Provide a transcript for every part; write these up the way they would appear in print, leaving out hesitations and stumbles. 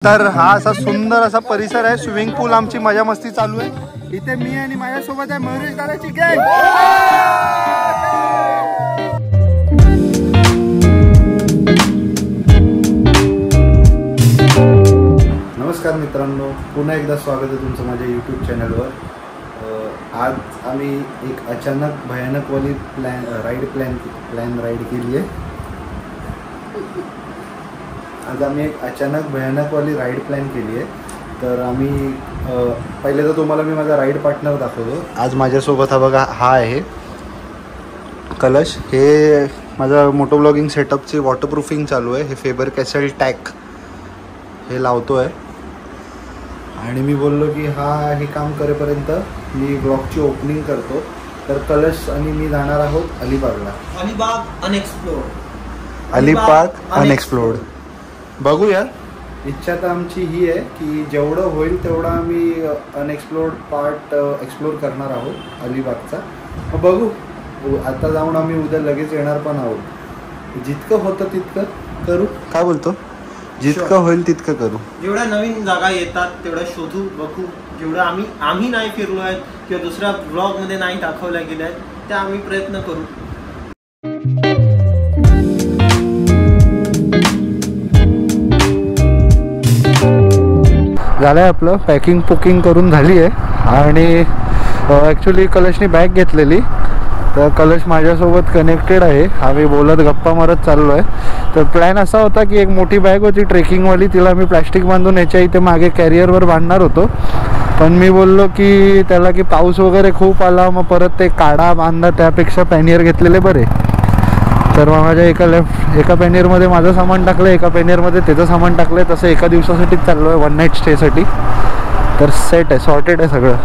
तर हा असा सुंदर असा परिसर आहे. स्विमिंग पूल आमची मजा मस्ती चालू आहे. इथे मी आणि माझ्यासोबत आहे मयुरेश दादाची गँग. नमस्कार मित्रांनो, पुन्हा एकदा स्वागत आहे तुमचं माझ्या यूट्यूब चॅनलवर. आज आम्ही एक अचानक भयानकवाली राईड केली आहे. आज आम्ही एक अचानक भयानकवाली राईड प्लॅन केली आहे. तर आम्ही पहिले तर तुम्हाला मी माझा राईड पार्टनर दाखवतो. आज माझ्यासोबत हा आहे कलश. हे माझा मोटो ब्लॉगिंग सेटअपची वॉटरप्रूफिंग चालू आहे. हे फेबर कॅसल टॅक हे लावतो आहे. आणि मी बोललो की हे काम करेपर्यंत मी ब्लॉगची ओपनिंग करतो. तर कलश आणि मी जाणार आहोत अलिबागला. अलिबाग अनएक्सप्लोर्ड. बघूया. इच्छा तर आमची ही आहे की जेवढं होईल तेवढं आम्ही अनएक्सप्लोर्ड पार्ट एक्सप्लोर करणार आहोत अलिबागचा. बघू, आता जाऊन आम्ही उद्या लगेच येणार पण आहोत. जितकं होतं तितकं करू. काय बोलतो? जितकं होईल तितकं करू. जेवढ्या नवीन जागा येतात तेवढ्या शोधू, बघू. जेवढं आम्ही नाही फिरलो आहे किंवा दुसऱ्या ब्लॉग मध्ये नाही दाखवल्या गेल्या आहेत त्या आम्ही प्रयत्न करू. झालं आहे आपलं. पॅकिंग करून झाली आहे. आणि ॲक्च्युली कलशनी बॅग घेतलेली. तर कलश माझ्यासोबत कनेक्टेड आहे. आम्ही बोलत गप्पा मारत चाललो आहे. तर प्लॅन असा होता की एक मोठी बॅग होती ट्रेकिंगवाली, तिला मी प्लॅस्टिक बांधून याच्या इथे मागे कॅरियरवर बांधणार होतो. पण मी बोललो की त्याला की पाऊस वगैरे खूप आला, मग परत ते काढा बांधा, त्यापेक्षा पॅनियर घेतलेले बरे. तर मग माझ्या एका पॅनियरमध्ये माझं सामान टाकलं, एका पॅनियरमध्ये त्याचं सामान टाकलं. तसं एका दिवसासाठीच चाललो आहे, 1 नाईट स्टेसाठी. तर सेट आहे, सॉर्टेड आहे सगळं.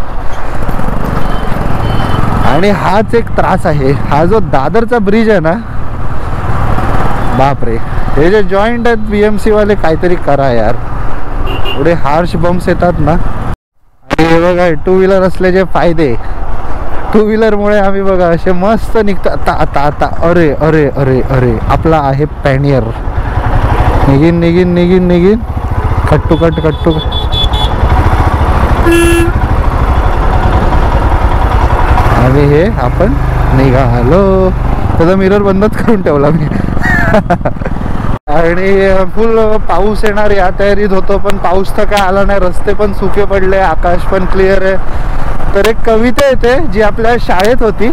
आणि हाच एक त्रास आहे. हा जो दादरचा ब्रिज आहे ना, बापरे, हे जे जॉईंट आहेत BMC वाले, काहीतरी करा यार. एवढे हार्श बम्प्स येतात ना. आणि हे बघा, 2 व्हीलर असल्याचे फायदे. 2 व्हीलरमुळे आम्ही बघा असे मस्त निघतो. आता अरे अरे अरे अरे आपला आहे पॅनियर. निघीन कट्टू. आणि हे आपण निघालो. त्याचा मिरर बंदच करून ठेवला मी. आणि फुल पाऊस येणार या तयारीत होतो, पण पाऊस तर काय आला नाही. रस्ते पण सुके पडले, आकाश पण क्लिअर आहे. तर एक कविता येते जी आपल्या शाळेत होती.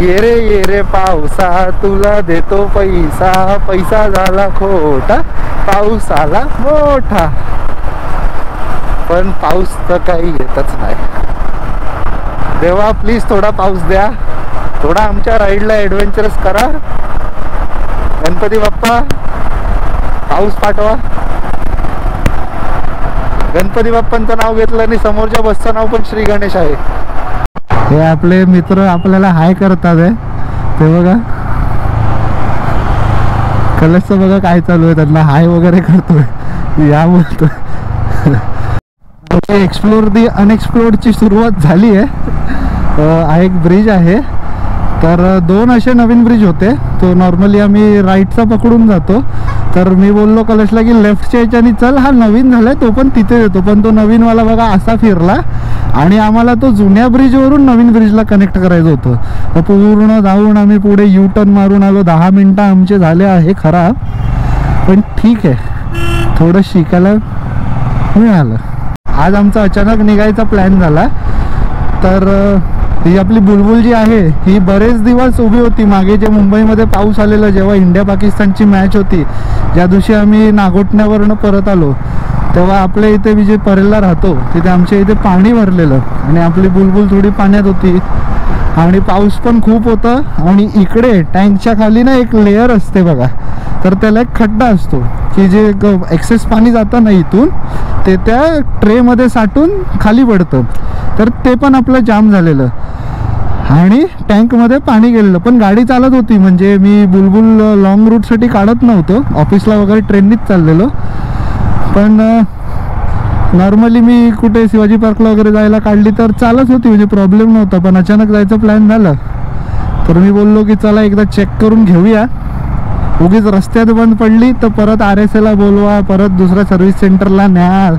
ये रे पावसा तुला देतो पैसा, पैसा झाला खोटा, पाऊस आला मोठा. पण पाऊस तर काही येतच नाही. देवा प्लीज थोडा पाऊस द्या. थोडा आमच्या राईडला ॲडव्हेंचरस करा. गणपती बाप्पा पाऊस पाठवा. गणपती बाप्पांचं नाव घेतलं आणि समोरच्या बसचं नाव पण श्री गणेश आहे. हे आपले मित्र आपल्याला हाय करतात आहे. ते बघा, कलशचं बघा काय चालू आहे. त्यांना हाय वगैरे करतोय, या बोलतोय. एक्सप्लोर दी अनएक्सप्लोर्डची सुरुवात झाली आहे. एक ब्रिज आहे. तर 2 असे नवीन ब्रिज होते. तो नॉर्मली आम्ही राईटचा पकडून जातो. तर मी बोललो कलशला की लेफ्टच्या याच्याने चल, हा नवीन झालाय तो पण तिथे येतो. पण तो नवीनवाला बघा असा फिरला आणि आम्हाला तो जुन्या ब्रिजवरून नवीन ब्रिजला कनेक्ट करायचं होतं. तर पूर्ण जाऊन आम्ही पुढे U-टर्न मारून आलो. 10 मिनटं आमचे झाले आहे खराब, पण ठीक आहे, थोडं शिकायला मिळालं. आज आमचा अचानक निघायचा प्लॅन झाला. तर ही आपली बुलबुल जी आहे ही बरेच दिवस उभी होती. मागे जे मुंबईमध्ये पाऊस आलेला, जेव्हा इंडिया पाकिस्तानची मॅच होती, ज्या दिवशी आम्ही नागोठण्यावरनं परत आलो, तेव्हा आपल्या इथे मी जे परेलला राहतो तिथे आमच्या इथे पाणी भरलेलं आणि आपली बुलबुल थोडी पाण्यात होती. आणि पाऊस पण खूप होता. आणि इकडे टँकच्या खाली ना एक लेअर असते बघा. तर त्याला एक खड्डा असतो की जे एक्सेस पाणी जातं ना इथून, ते त्या ट्रेमध्ये साठून खाली पडतं. तर ते पण आपलं जाम झालेलं आणि टँकमध्ये पाणी गेलेलं. पण गाडी चालत होती, म्हणजे मी बुलबुल लॉंग रूटसाठी काढत नव्हतो. ऑफिसला वगैरे ट्रेननीच चाललेलो. पण नॉर्मली मी कुठे शिवाजी पार्कला वगैरे जायला काढली तर चालत होती, म्हणजे प्रॉब्लेम नव्हता. पण अचानक जायचं प्लॅन झालं तर मी बोललो की चला एकदा चेक करून घेऊया. उगीच रस्त्यात बंद पडली तर परत RSA ला बोलवा, परत दुसऱ्या सर्व्हिस सेंटरला न्या.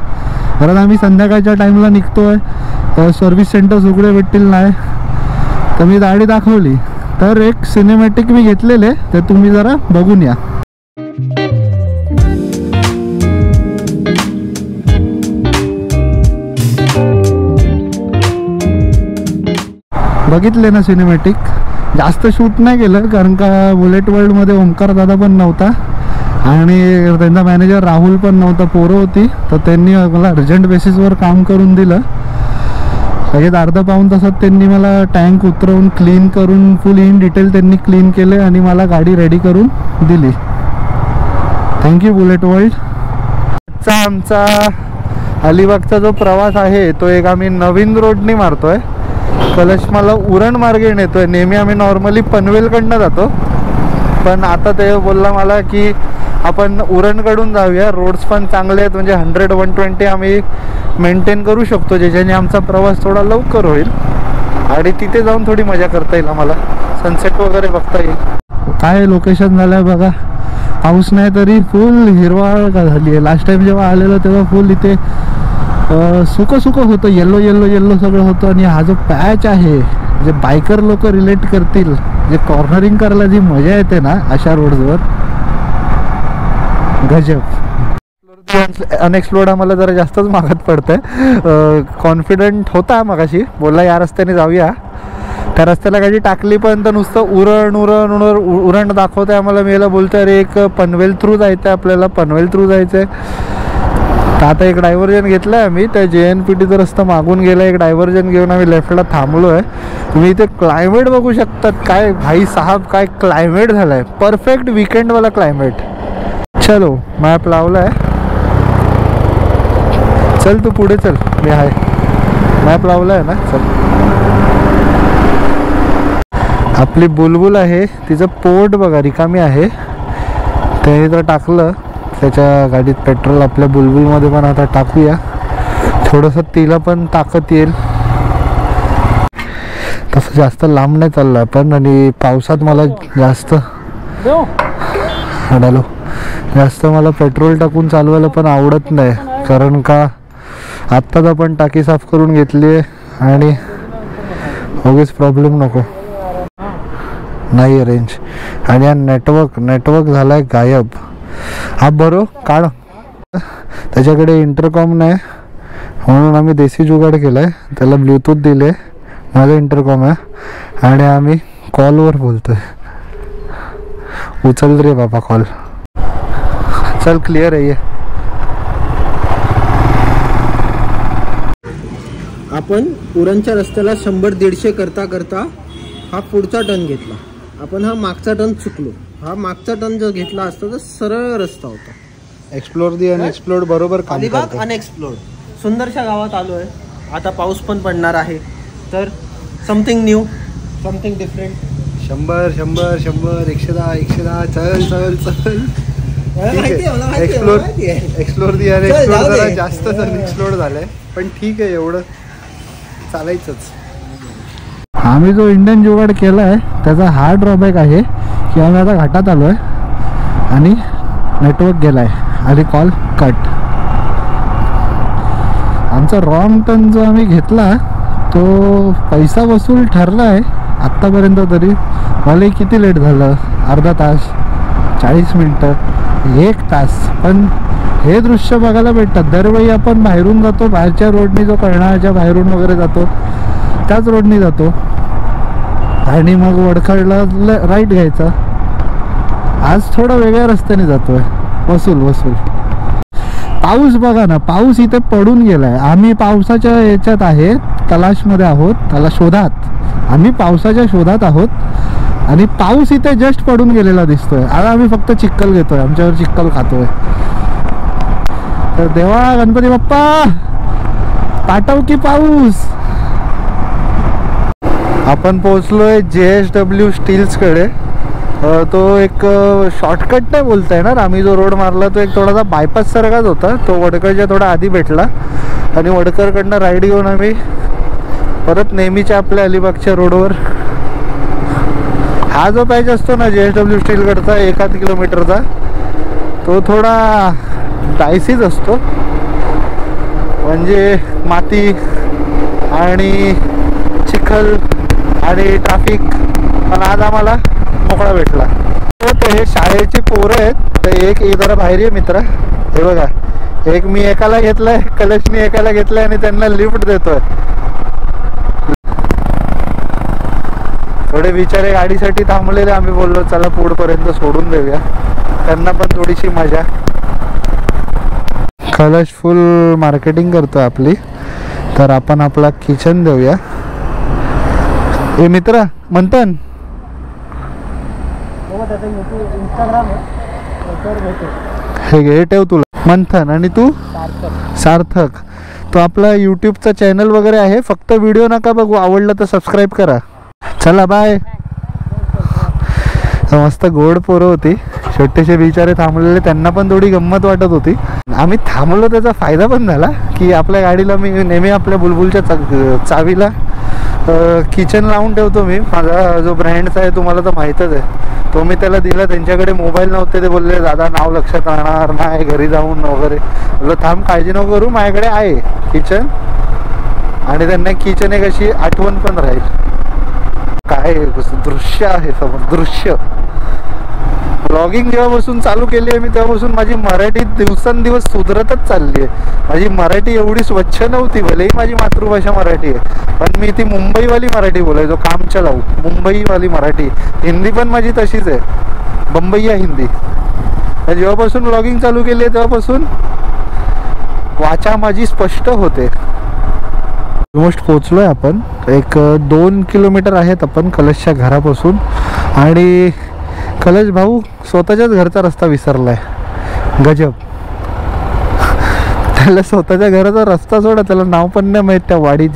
परत आम्ही संध्याकाळच्या टाईमला निघतोय, सर्व्हिस सेंटर्स उघडे भेटतील नाही. तर मी गाडी दाखवली. तर एक सिनेमॅटिक मी घेतलेले, ते तुम्ही जरा बघून या. बघितले ना सिनेमॅटिक. जास्त शूट नाही केलं कारण का बुलेट वर्ल्डमध्ये ओमकार दादा पण नव्हता आणि त्यांचा मॅनेजर राहुल पण नव्हता, पोरं होती. तर त्यांनी मला अर्जंट बेसिसवर काम करून दिलं. लगेच अर्धा पाऊण तासात त्यांनी मला टँक उतरवून क्लीन करून फुल इन डिटेल त्यांनी क्लीन केले आणि मला गाडी रेडी करून दिली. Thank you bullet world. आमचा अलिबागचा जो प्रवास आहे तो एक आम्ही नवीन रोडनी मारतोय. कलशमाला उरण मार्गे नेतोय. नेहमी आम्ही नॉर्मली पनवेलकडनं जातो, पण आता ते बोलला मला की आपण उरणकडून जाऊया. रोड्स पण चांगले आहेत, म्हणजे 100-120 आम्ही मेंटेन करू शकतो, ज्याच्याने आमचा प्रवास थोडा लवकर होईल आणि तिथे जाऊन थोडी मजा करता येईल आम्हाला. सनसेट वगैरे बघता येईल. काय लोकेशन झालं आहे बघा. पाऊस नाही तरी फुल हिरवाळ झाली आहे. लास्ट टाइम जेव्हा आलेलो तेव्हा फुल इथे सुकं सुकं होतं, येल्लो येल्लो येल्लो सगळं होतं. आणि हा जो पॅच आहे, जे बायकर लोक रिलेट करतील, जे कॉर्नरिंग करायला जी मजा येते ना अशा रोड्सवर, गजब. अनएक्सप्लोर्ड आम्हाला जरा जास्तच मागत पडतंय. कॉन्फिडंट होता मगाशी, बोलला या रस्त्याने जाऊया. त्या रस्त्याला गाडी टाकली पण तर नुसतं उरण उरण उरण उरण दाखवतंय आम्हाला. मी याला बोलतोय अरे एक पनवेल थ्रू जायचं आहे आपल्याला, पनवेल थ्रू जायचं आहे. तर आता एक डायव्हर्जन घेतलं आहे आम्ही. त्या JNPTचा रस्ता मागून गेला, एक डायव्हर्जन घेऊन आम्ही लेफ्टला थांबलो आहे. तुम्ही इथे क्लायमेट बघू शकतात. काय भाई साहब, काय क्लायमेट झालं आहे. परफेक्ट वीकेंडवाला क्लायमेट. चलो मॅप लावला आहे. चल तू पुढे चल, मी आहे. मॅप लावला आहे ना, चल. आपली बुलबुल आहे, तिचं पोट बघा रिकामी आहे. त्याने तर टाकलं त्याच्या गाडीत पेट्रोल. आपल्या बुलबुलमध्ये पण आता टाकूया, थोडंसं तिला पण ताकद येईल. तसं जास्त लांब नाही चाललं आपण. आणि पावसात मला जास्त मला पेट्रोल टाकून चालवायला पण आवडत नाही, कारण का आत्ताच आपण टाकी साफ करून घेतली आहे आणि उगीच प्रॉब्लेम नको. नाही रेंज आणि नेटवर्क झालाय गायब. हा बरो काढ. त्याच्याकडे इंटरकॉम नाही म्हणून आम्ही देसी जुगाड केलाय. त्याला ब्लूटूथ दिले, माझं इंटरकॉम आहे आणि आम्ही कॉलवर बोलतोय. उचल रे बाबा कॉल. चल क्लिअर आहे. आपण उरणच्या रस्त्याला 100-150 करता करता हा पुढचा टर्न घेतला. आपण हा मागचा टर्न चुकलो. हा मागचा टर्न जर घेतला असता तर सरळ रस्ता होता. एक्सप्लोर दी अनएक्सप्लोर्ड बरोबर काम करते. अनएक्सप्लोर्ड सुंदरशा गावात आलोय. आता पाऊस पण पडणार आहे, तर समथिंग न्यू, समथिंग डिफरंट. 100 110 चल चल चल. एक्सप्लोर दी अनएक्सप्लोर्ड जास्त अनएक्सप्लोर्ड झालंय, पण ठीक आहे, एवढं चालायचंच. आम्ही जो इंडियन जुगाड केला आहे त्याचा हा ड्रॉबॅक आहे की आम्ही आता घाटात आलो आहे आणि नेटवर्क गेला आहे आणि कॉल कट. आमचा रॉंग टर्न जो आम्ही घेतला तो पैसा वसूल ठरला आहे आत्तापर्यंत. तरी मला किती लेट झालं, अर्धा तास, 40 मिनटं, 1 तास. पण हे दृश्य बघायला भेटतात. दरवेळी आपण बाहेरून जातो, बाहेरच्या रोडनी, जो कर्नाळच्या बाहेरून वगैरे जातो त्याच रोडनी जातो आणि मग वडखडला राईट घ्यायचा. आज थोडा वेगळ्या रस्त्याने जातोय, वसूल. पाऊस बघा ना, पाऊस इथे पडून गेलाय. आम्ही पावसाच्या याच्यात आहे, तलाशमध्ये आहोत, शोधात. आम्ही पावसाच्या शोधात आहोत आणि पाऊस इथे जस्ट पडून गेलेला दिसतोय. आता आम्ही फक्त चिक्कल घेतोय, आमच्यावर चिक्कल खातोय. तर देवा गणपती बाप्पा पाठव की पाऊस. आपण पोहोचलोय JSW स्टील्सकडे. तो एक शॉर्टकट नाही बोलता येणार. आम्ही जो रोड मारला तो एक थोडासा बायपास सारखाच होता. तो वडकरच्या थोडा आधी भेटला आणि वडकरकडनं राईड घेऊन आम्ही परत नेहमीच्या आपल्या अलिबागच्या रोडवर. हा जो पॅच असतो ना JSW स्टीलकडचा 1 किलोमीटरचा, तो थोडा डायसीच असतो. म्हणजे माती आणि चिखल आणि ट्रॅफिक. पण आज आम्हाला मोकळा भेटला. हे शाळेची पोरं आहेत. तर एक जरा बाहेर आहे मित्र. हे बघा, एक मी एकाला घेतलाय, कलशनी एकाला घेतलाय आणि त्यांना लिफ्ट देतोय. थोडे बिचारे गाडीसाठी थांबलेले. आम्ही बोललो चला पुढपर्यंत सोडून देऊया, त्यांना पण थोडीशी मजा. कलश फुल मार्केटिंग करतो आपली. तर आपण आपला किचन देऊया. हे मित्र मंथन, हे घे ठेव तुला मंथन. आणि तू सार्थक. तो आपला यूट्यूबचा चॅनल वगैरे आहे. फक्त व्हिडिओ नका बघू, आवडलं तर सबस्क्राईब करा. चला बाय. मस्त गोड पोरं होती. छोटेसे बिचारे थांबलेले, त्यांना पण थोडी गंमत वाटत होती. आम्ही थांबलो त्याचा फायदा पण झाला की आपल्या गाडीला मी नेहमी आपल्या बुलबुलच्या चावीला किचन लावून ठेवतो. मी माझा जो ब्रँडचा आहे तुम्हाला तर माहीतच आहे, तो मी त्याला दिला. त्यांच्याकडे मोबाईल नव्हते. ते बोलले दादा नाव लक्षात राहणार नाही घरी जाऊन वगैरे. बोललो थांब काळजी नको करू, माझ्याकडे आहे किचन. आणि त्यांना किचन एक अशी आठवण पण राहील. काय दृश्य आहे समोर, दृश्य. ब्लॉगिंग जेव्हापासून चालू केली आहे मी तेव्हापासून माझी मराठी दिवसेंदिवस सुधरतच चालली आहे. माझी मराठी एवढी स्वच्छ नव्हती. भलेही माझी मातृभाषा मराठी आहे, पण मी ती मुंबईवाली मराठी बोलायचो. काम चलाऊ मुंबईवाली मराठी. हिंदी पण माझी तशीच आहे, बंबईया हिंदी. जेव्हापासून ब्लॉगिंग चालू केली आहे तेव्हापासून वाचा माझी स्पष्ट होते. ऑलमोस्ट पोचलोय आपण. एक 2 किलोमीटर आहेत आपण कलशच्या घरापासून. आणि कलश भाऊ स्वतःच्याच घरचा रस्ता विसरलाय. गजब. त्याला स्वतःच्या घराचा रस्ता सोडा, त्याला नाव पण नाही माहीत त्या वाडी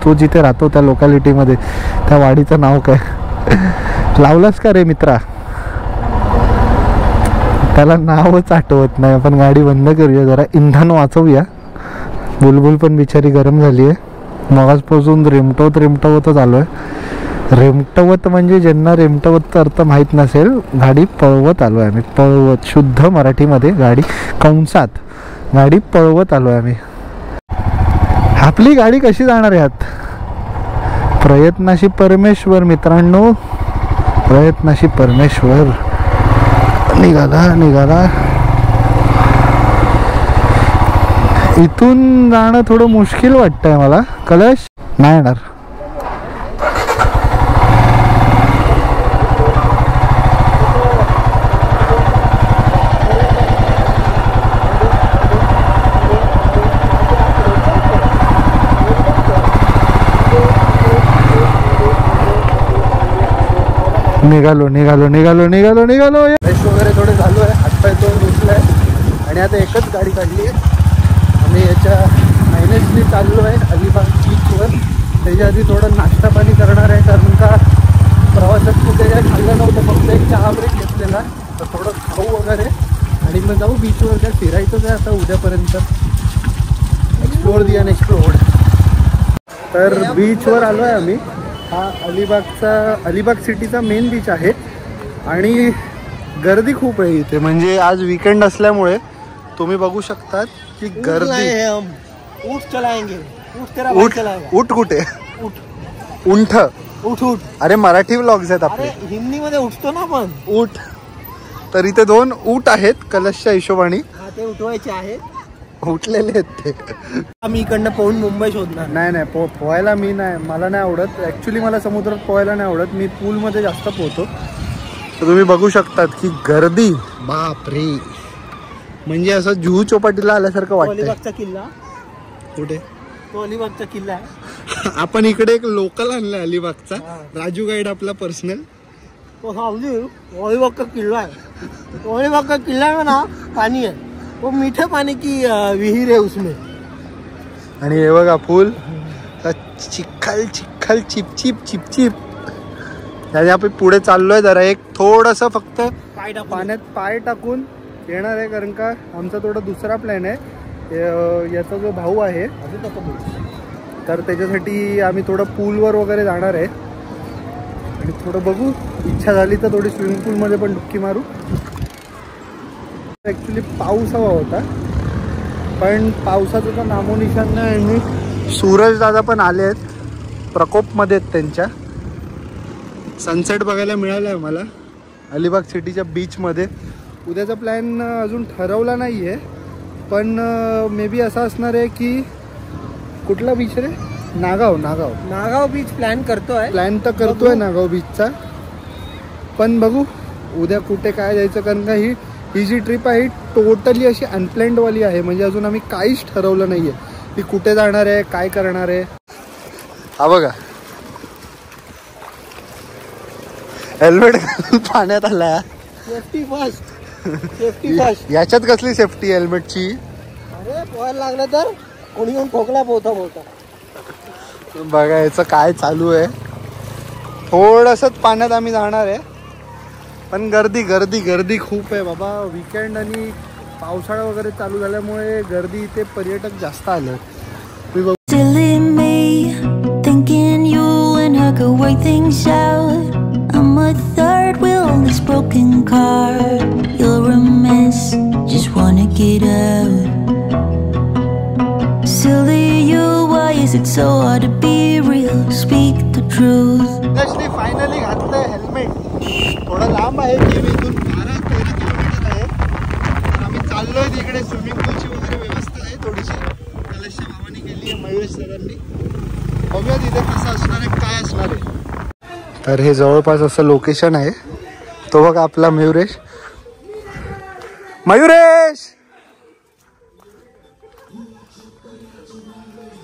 तो जिथे राहतो त्या लोकॅलिटीमध्ये. त्या वाडीचं नाव काय लावलंस का रे मित्रा? त्याला नावच आठवत नाही. आपण गाडी बंद करूया, जरा इंधन वाचवूया. बुलबुल पण बिचारी गरम झाली आहे. मगाचपासून रेमटवतच आलो आहे. रेमटवत म्हणजे ज्यांना रेमटवतचा अर्थ माहीत नसेल, गाडी पळवत आलो आहे आम्ही. पळवत, शुद्ध मराठीमध्ये गाडी कंसात, गाडी पळवत आलो आहे आम्ही. आपली गाडी कशी जाणार आहे आत? प्रयत्नाशी परमेश्वर मित्रांनो, प्रयत्नाशी परमेश्वर. निघाला. इथून जाणं थोडं मुश्किल वाटतंय मला. कलश नाही येणार. निघालो. फ्रेश वगैरे थोडे झालो आहे. हातपाय तोंड धुतलं आहे आणि आता एकच गाडी काढली आहे. आम्ही याच्या मायनेसली चाललो आहे अलिबाग बीचवर. त्याच्या आधी थोडं नाश्ता पाणी करणार आहे, कारण का प्रवासात कुठे काय खाल्लं नव्हतं. फक्त एक चहा ब्रेक घेतलेला, तर थोडं खाऊ वगैरे आणि मग जाऊ बीचवर. काय फिरायचंच आहे आता उद्यापर्यंत. Explore the unexplored. तर बीचवर आलो आहे आम्ही. हा अलिबाग सिटीचा मेन बीच आहे आणि गर्दी खूप आहे इथे. म्हणजे आज वीकेंड असल्यामुळे तुम्ही बघू शकतात की गर्दी. उठ कुठे? उठ. अरे मराठी व्लॉग्स आहेत आपले. हिंदी मध्ये उठतो ना आपण. उठ. तर इथे 2 ऊट आहेत कलशच्या हिशोबाने. ते उठवायचे आहेत. उठलेले आहेत ते. आम्ही इकडनं पोहून मुंबई शोधणार. नाही पोहायला मी नाही, मला नाही आवडत. ॲक्च्युली मला समुद्रात पोहायला नाही आवडत. मी पूलमध्ये जास्त पोहतो. तर तुम्ही बघू शकतात की गर्दी बापरे, म्हणजे असं जुहू चौपाटीला आल्यासारखं वाटतं. अलिबागचा किल्ला कुठे? तो अलिबागचा किल्ला आहे. आपण इकडे एक लोकल आणलाय अलिबागचा. राजू गाईड आपला पर्सनल. तो अलिबाग का किल्ला आहे. अलिबाग का किल्ला में ना पानी है, वो मीठे पानी की विहीर है उसमें. आणि हे बघा फुल चिखल चिपचिप. त्याच्या आपण पुढे चाललोय. जरा एक थोडस फक्त पाण्यात पाय टाकून येणार आहे, कारण का आमचा थोडा दुसरा प्लॅन आहे. याचा जो भाऊ आहे तर त्याच्यासाठी आम्ही थोडं पूलवर वगैरे जाणार आहे. आणि थोडं बघू, इच्छा झाली तर थोडी स्विमिंग पूलमध्ये पण डुबकी मारू. ॲक्च्युली पाऊस हवा होता, पण पावसाचं तर नामोनिशान नाही. आणि सूरज दादा पण आले आहेत, प्रकोपमध्ये आहेत त्यांच्या. सनसेट बघायला मिळालं आहे मला अलिबाग सिटीच्या बीचमध्ये. उद्याचा प्लॅन अजून ठरवला नाही आहे, पण मे बी असा असणार आहे की कुठला बीच रे? नागाव बीच प्लॅन तर करतोय नागाव बीचचा. पण बघू उद्या कुठे काय जायचं, कारण का ही जी ट्रिप आहे टोटली अशी अनप्लॅन्डवाली आहे. म्हणजे अजून आम्ही काहीच ठरवलं नाही आहे की कुठे जाणार आहे, काय करणार आहे. हा बघा हेल्मेट पाण्यात आला. Safety first. याच्यात कसली सेफ्टी हेल्मेटची? अरे पोहायला लागलं तर कोणी येऊन ठोकला पोहता. बघा याचं काय चालू आहे. थोडंसंच पाण्यात आम्ही जाणार आहे, पण गर्दी खूप आहे बाबा. वीकेंड आणि पावसाळा वगैरे चालू झाल्यामुळे गर्दी इथे पर्यटक जास्त आले. I'm a third wheel on this broken car. You're a mess, just wanna get out. Silly you, why is it so hard to be real? Speak the truth. Finally घातलंय हेल्मेट. थोडं लांब आहे की इथून 12-13 किलोमीटर आहे. तर आम्ही चाललोय तिकडे. स्विमिंग पूलची वगैरे व्यवस्था आहे थोडीशी, कलशच्या भावाने केली आहे मयुरेश सरांनी. बघूया तिथे कसं असणार आहे, काय असणार आहे. तर हे जवळपास असं लोकेशन आहे. तो बघा आपला मयुरेश.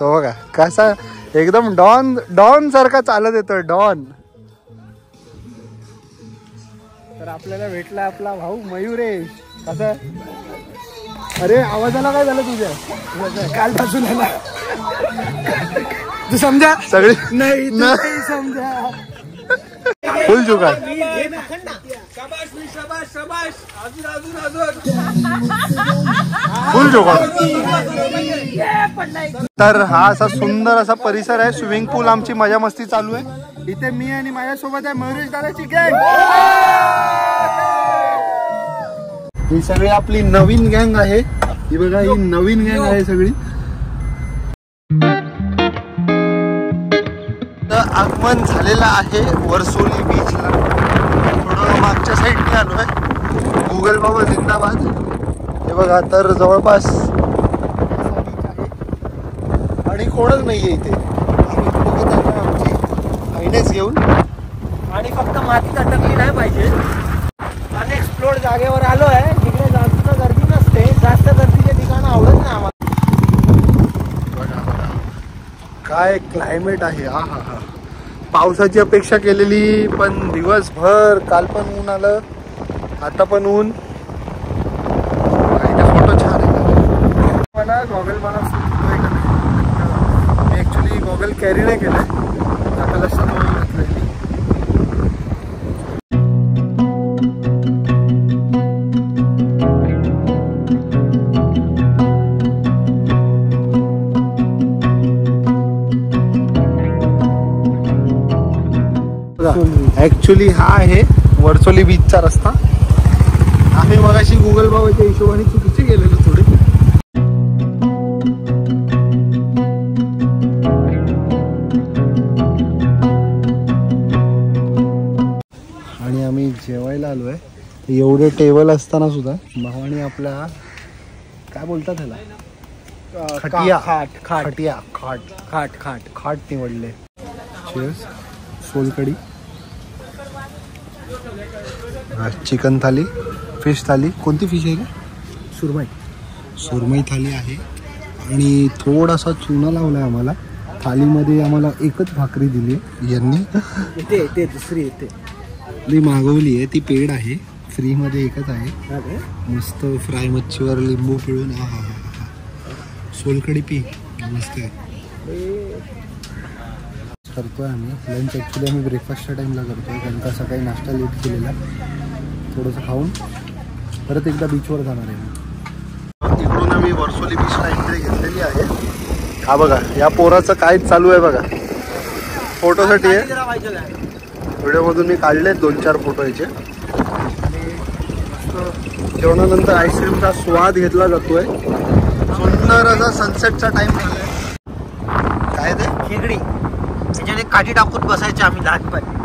तो बघा कसा एकदम डॉन सारखा चालत येतोय, डॉन. तर आपल्याला भेटला आपला भाऊ मयुरेश. कसा? अरे आवाजाला काय झालं तुझ्या? कालपासून तू समजा सगळी नाही समजा. फुल जुगाड. फुल जुगाड. तर हा असा सुंदर असा परिसर आहे. स्विमिंग पूल, आमची मजा मस्ती चालू आहे इथे. मी आणि माझ्यासोबत आहे मयुरेश दादाची गँग. ही सगळी आपली नवीन गँग आहे. ही बघा, ही नवीन गँग आहे सगळी. आगमन झालेलं आहे वरसोली बीचला. थोडं मागच्या साईडने आलो आहे. गुगल बाबा जिंदाबाद. हे बघा, तर जवळपास आणि कोणच नाहीये इथे. आम्ही बघत आलो आमची फायनेस घेऊन. आणि फक्त मातीत अटकली नाही पाहिजे. अनएक्सप्लोर्ड जागेवर आलो आहे, तिकडे जास्त गर्दी नसते. जास्त गर्दीचे ठिकाण आवडत नाही आम्हाला. काय क्लायमेट आहे. हा हा हा. पावसाची अपेक्षा केलेली, पण दिवसभर काल पण ऊन आलं, आता पण ऊन. फोटो छान आहे. मला गॉगल मला मी ॲक्च्युली गॉगल कॅरी नाही केलं, आता लक्षात घातलं. ॲक्च्युली हा आहे वरसोली बीचचा रस्ता. आम्ही मगाशी गुगल बाबाच्या हिशोबाने चुकीचे गेलेलो थोडे. आणि आम्ही जेवायला आलोय. एवढे टेबल असताना सुद्धा भावाने आपल्या काय बोलतात त्याला, खाट निवडले. सोलकडी, चिकन थाली, फिश थाली. कोणती फिश आहे का? सुरमई थाली आहे. आणि थोडासा चुना लावलाय आम्हाला. थालीमध्ये आम्हाला एकच भाकरी दिली यांनी. दुसरी येते मी मागवली आहे, ती पेड आहे. फ्रीमध्ये एकच आहे. मस्त फ्राय मच्छीवर लिंबू पिळून. हा हा हा. सोलकडी पी, मस्त आहे. करतोय आम्ही लंच. ॲक्च्युली आम्ही ब्रेकफास्टच्या टाईमला करतोय, कारण का सकाळी नाश्ता लेट केलेला. थोडंसं खाऊन परत एकदा बीचवर जाणार आहे. इकडून आम्ही वरसोली बीचला एंट्री घेतलेली आहे. हा बघा, या पोराचं काय चालू आहे बघा. फोटोसाठी आहे. व्हिडिओमधून मी काढले 2-4 फोटो याचे. आणि मस्त जेवणानंतर आईस्क्रीमचा स्वाद घेतला जातोय. सुंदर असा सनसेटचा टाइम झालाय. काय ते खेकडी त्याच्याने काठी टाकून बसायचे आम्ही लहानपणी.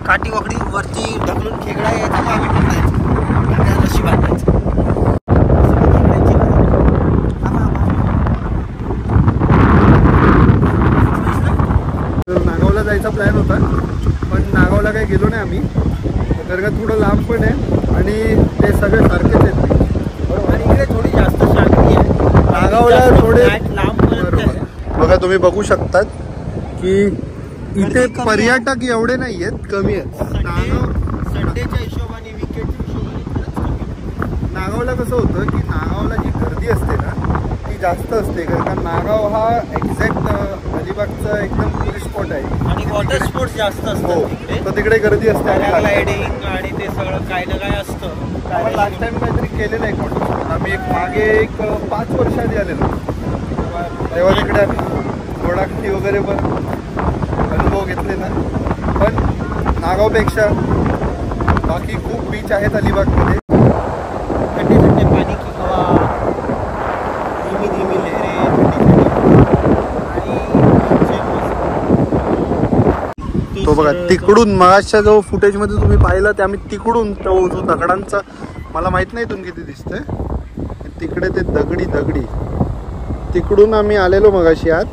काठी वकडी वरती ढकलून खेकडा यायचा, मग आम्ही टाकायचो रशी बांधायचं. नागावला जायचा प्लॅन होता, पण नागावला काही गेलो नाही आम्ही. दर्गा थोडं लांब पण आहे आणि ते सगळे सारखेच आहेत. आणि इकडे थोडी जास्त शांती आहे. नागावला थोडे लांब. बघा तुम्ही बघू शकतात की इथे पर्यटक एवढे नाही आहेत, कमी आहेत. संडेच्या हिशोबाने, विकेटच्या हिशोबाने नागावला कसं होतं की नागावला जी गर्दी असते ना ती जास्त असते, कारण का नागाव हा एक्झॅक्ट अलिबागचा एकदम टुरिस्ट स्पॉट आहे आणि वॉटर स्पोर्ट्स जास्त असतात तिकडे. तर तिकडे गर्दी असते. पॅराग्लायडिंग आणि ते सगळं काय ना काय असतं. आपण लास्ट टाइम काहीतरी केलेलं आहे वॉटर स्पोर्ट. आम्ही मागे 5 वर्ष आधी आलेलो, तेव्हा तिकडे आम्ही गोडाखटी वगैरे पण अनुभव घेतले ना. पण नागावपेक्षा बाकी खूप बीच आहेत अलिबागमध्ये. थंडी थंडी पाणी की हवा, धीमी धीमी लहरे, तो बघा तिकडून मगाच्या जो फुटेजमध्ये तुम्ही पाहिलं ते आम्ही तिकडून तो जो दगडांचा, मला माहित नाही इथून किती दिसतंय, तिकडे ते दगडी तिकडून आम्ही आलेलो मगाशी आत.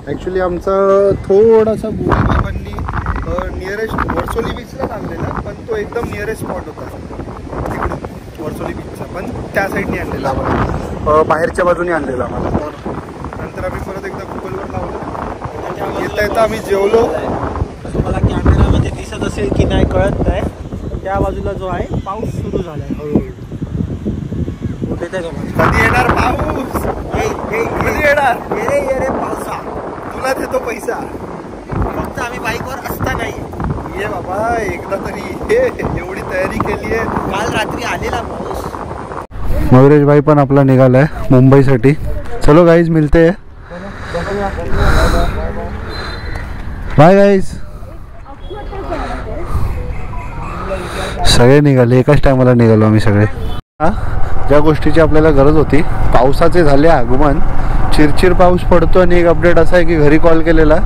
ॲक्च्युली आमचा थोडासा बाबांनी नियरेस्ट वर्सोली बीचला आणलेला, पण तो एकदम नियरेस्ट स्पॉट होता तिकडून वर्सोली बीचचा, पण त्या साईडने आणलेला आम्हाला, बाहेरच्या बाजूने आणलेला आम्हाला. नंतर आम्ही परत एकदा गुगलवर लावलं, येता आम्ही जेवलो. तुम्हाला कॅमेरामध्ये दिसत असेल की नाही कळत नाही, त्या बाजूला जो आहे पाऊस सुरू झालाय हळूहळू. कधी येणार पाऊस? कधी येणार? ये पावसा, तुला देतो पैसा. फक्त आम्ही बाईकवर असता नाही. ये बाबा एकदा तरी ये, एवढी तयारी केली आहे. काल रात्री आलेला पाऊस. मयुरेश भाई पण आपला निघालाय मुंबईसाठी. चलो गाईज मिलते हैं. Bye guys. सगळे निघाले, एकाच टायमाला निघालो आम्ही सगळे. ज्या गोष्टीची आपल्याला गरज होती, पावसाचे झाले आगमन. चिरचिर पाऊस पडतो आणि एक अपडेट असा आहे की घरी कॉल केलेला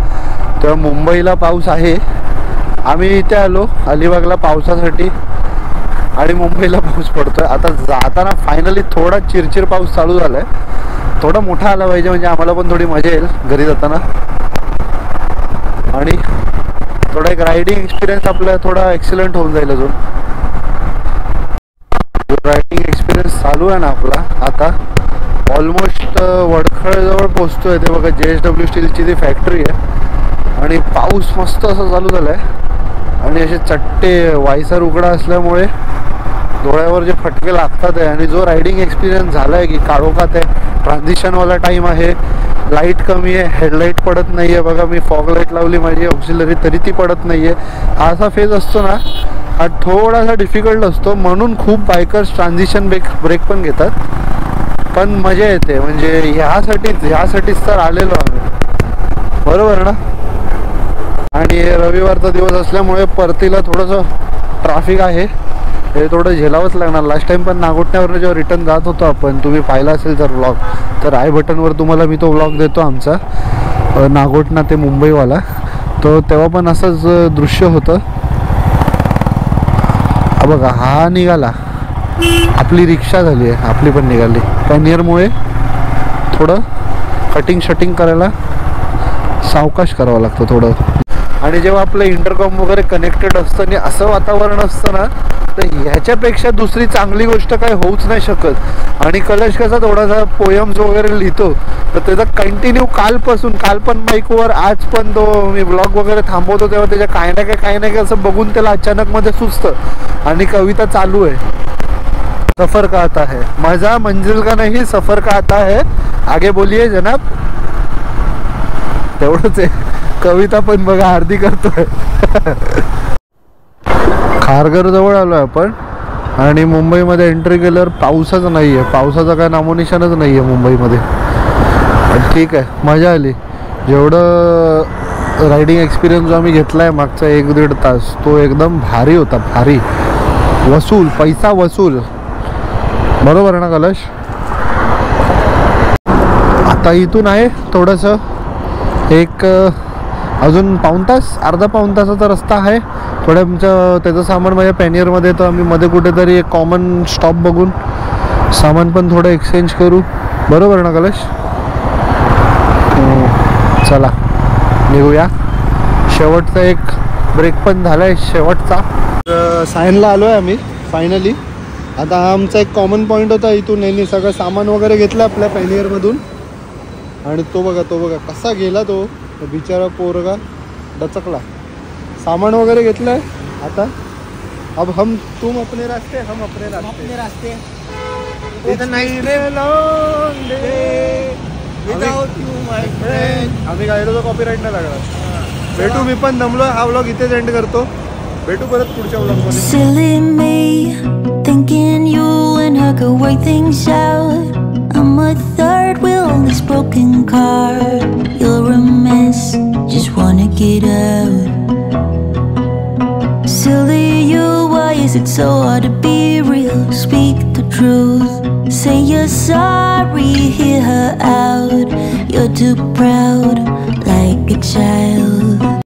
तेव्हा मुंबईला पाऊस आहे. आम्ही इथे आलो अलिबागला पावसासाठी आणि मुंबईला पाऊस पडतोय. आता जाताना फायनली थोडा चिरचिर पाऊस चालू झालाय. थोडा मोठा आला पाहिजे म्हणजे आम्हाला पण थोडी मजा येईल घरी जाताना. आणि थोडा एक रायडिंग एक्सपिरियन्स आपला थोडा एक्सलंट होऊन जाईल. अजून रायडिंग एक्सपिरियन्स चालू आहे ना आपला. आता ऑलमोस्ट वडखळजवळ पोहोचतोय. ते बघा JSW स्टीलची ती फॅक्टरी आहे आणि पाऊस मस्त असं चालू झालाय आणि असे चट्टे वायसर उघडा असल्यामुळे डोळ्यावर जे फटके लागतात आहे. आणि जो रायडिंग एक्सपिरियन्स झाला आहे की काळोखात आहे, ट्रान्झिशनवाला टाईम आहे, लाईट कमी आहे, हेडलाईट पडत नाही आहे. बघा मी फॉग लाईट लावली माझी ऑक्सिलरी तरी ती पडत नाही आहे. हा असा फेज असतो ना, हा थोडासा डिफिकल्ट असतो. म्हणून खूप बायकर्स ट्रान्झिशन ब्रेक पण घेतात. पण मजा येते, म्हणजे ह्यासाठीच तर आलेलो आम्ही, बरोबर ना. आणि रविवारचा दिवस असल्यामुळे परतीला थोडंसं ट्रॅफिक आहे, हे थोडं झेलावंच लागणार. लास्ट टाइम पण नागोठण्यावर जेव्हा रिटर्न जात होतो आपण, तुम्ही पाहिला असेल तर व्लॉग, तर आय बटनवर तुम्हाला मी तो व्लॉग देतो आमचा नागोठणा ते मुंबईवाला. तो तेव्हा पण असंच दृश्य होतं. बघा हा निघाला, आपली रिक्षा झाली आहे, आपली पण निघाली. पॅनियरमुळे थोडं कटिंग शटिंग करायला सावकाश करावं लागतं थोडं. आणि जेव्हा आपलं इंटरकॉम वगैरे कनेक्टेड असतं आणि असं वातावरण असतं ना, तर ह्याच्यापेक्षा दुसरी चांगली गोष्ट काय होऊच नाही शकत. आणि कलश कसा थोडासा पोयम्स वगैरे लिहितो, तर त्याचा कंटिन्यू काल पण माईकवर, आज पण तो मी ब्लॉग वगैरे थांबवतो तेव्हा त्याच्या काही ना काही असं बघून त्याला अचानक मध्ये सुचतं आणि कविता चालू आहे. सफर का आता है, मजा मंजिल का नहीं सफर का आता है, आगे बोलिए जनाब. तेवढंच आहे. कविता पण बघा अर्धी करतोय. खारघर जवळ आलोय आपण आणि मुंबईमध्ये एंट्री केल्यावर पाऊसच नाहीये. पावसाचा काय नामोनिशाणच नाहीये मुंबईमध्ये. ठीक आहे, मजा आली. जेवढं रायडिंग एक्सपिरियन्स जो आम्ही घेतला आहे मागचा 1-1.5 तास, तो एकदम भारी होता, भारी वसूल, पैसा वसूल. बरोबर ना कलश? आता इथून आहे थोडंसं एक अजून अर्धा पाऊण तासाचा रस्ता आहे. थोडं आमचं त्याचं सामान माझ्या पॅनियरमध्ये, तर आम्ही मध्ये कुठेतरी एक कॉमन स्टॉप बघून सामान पण थोडं एक्सचेंज करू. बरोबर ना कलश? चला निघूया. शेवटचा एक ब्रेक पण झाला आहे, शेवटचा. सायनला आलो आहे आम्ही फायनली. आता हा आमचा एक कॉमन पॉईंट होता. इथून यांनी सगळं सामान वगैरे घेतलं आपल्या पॅनियरमधून. आणि तो बघा कसा गेला तो बिचारा पोरगा, डचकला. सामान वगैरे घेतलं आहे. आता अब तुम अपने रास्ते, हम अपने रास्ते. आम्ही गायलो तर कॉपीराईट नाही लागला. भेटू, मी पण दमलो. हा व्लॉग इथेच एंड करतो. भेटू परत पुढच्या व्लॉगमध्ये. Silly me, thinking you and her could work things out. I'm a third wheel in this broken car. You're a mess, just wanna get out. Silly you, why is it so hard to be real? Speak the truth, say you're sorry, hear her out. You're too proud, like a child.